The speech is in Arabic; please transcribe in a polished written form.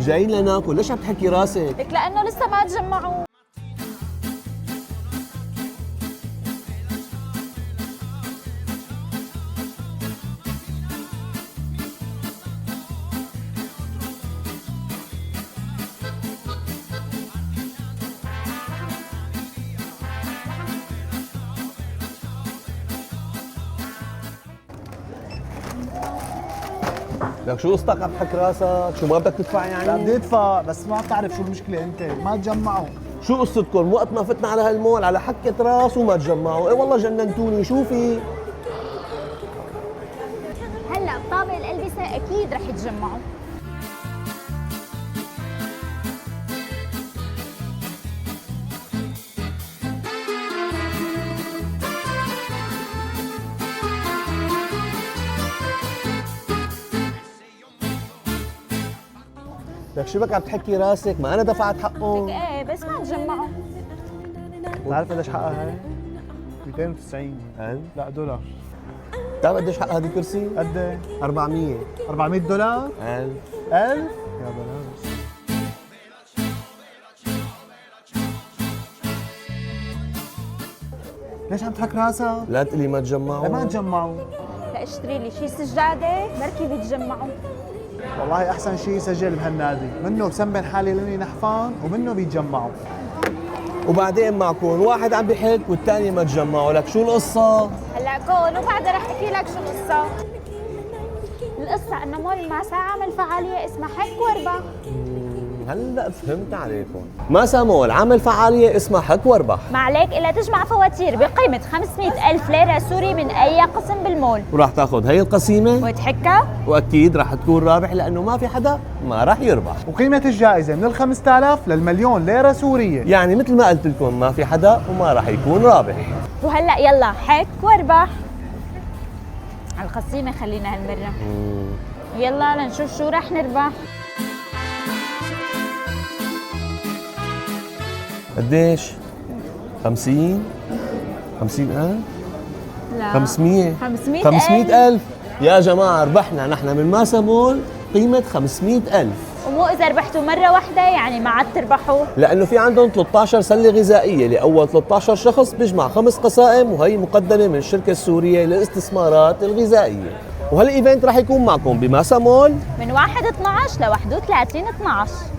جايين لناكل، ليش عم تحكي راسك؟ لك لانه لسه ما تجمعوا. لك شو قصتك عم تحكي راسك؟ شو ما بدك تدفع لا يعني؟ بدي ادفع بس ما بتعرف شو المشكله، انت ما تجمعوا. شو قصتكم؟ وقت ما فتنا على هالمول على حكة راس وما تجمعوا، اي والله جننتوني، شو في؟ هلا بطابق الالبسه اكيد رح يتجمعوا. لك شو بك عم تحكي راسك؟ ما انا دفعت لك حقهم. ايه بس ما تجمعوا. بتعرف قديش حقها هي؟ 290. لا دولار. بتعرف قديش حق هذه الكرسي؟ قد ايه؟ 400. 400 دولار؟ 1000. 1000؟ يا بلاش. ليش عم تحك راسك؟ لا تقلي ما تجمعوا. ما تجمعوا. لا اشتري لي شي سجاده بركي بيتجمعوا. والله احسن شيء سجل بهالنادي، منه بسنبن حالي لاني نحفان ومنه بيتجمعوا. وبعدين معكم واحد عم بيحك والثاني ما تجمعوا، لك شو القصة؟ هلا كون وبعدها رح احكي لك شو القصه. القصه انه مول المعسى عمل فعاليه اسمها حك واربح. هلا فهمت عليكم. ماسا مول عامل فعالية اسمها حك واربح، ما عليك الا تجمع فواتير بقيمه 500 ألف ليره سوري من اي قسم بالمول وراح تاخذ هي القسيمة وتحكها. واكيد راح تكون رابح لانه ما في حدا ما راح يربح. وقيمة الجائزة من ال 5000 للمليون ليرة سورية. يعني مثل ما قلت لكم ما في حدا وما راح يكون رابح. وهلا يلا حك واربح. على القسيمه خلينا هالمره. يلا لنشوف شو رح نربح. قديش؟ 50 50,000 لا 500 500 500,000 يا جماعة ربحنا نحن من ماسا مول قيمة 500,000. ومو اذا ربحتوا مره واحده يعني ما عاد تربحوا. لأنه في عندهم 13 سلة غذائية لأول 13 شخص بيجمع 5 قسائم، وهي مقدمة من الشركة السورية للاستثمارات الغذائية. وهالإيفنت رح يكون معكم بماسا مول من 1/12 ل 31/12.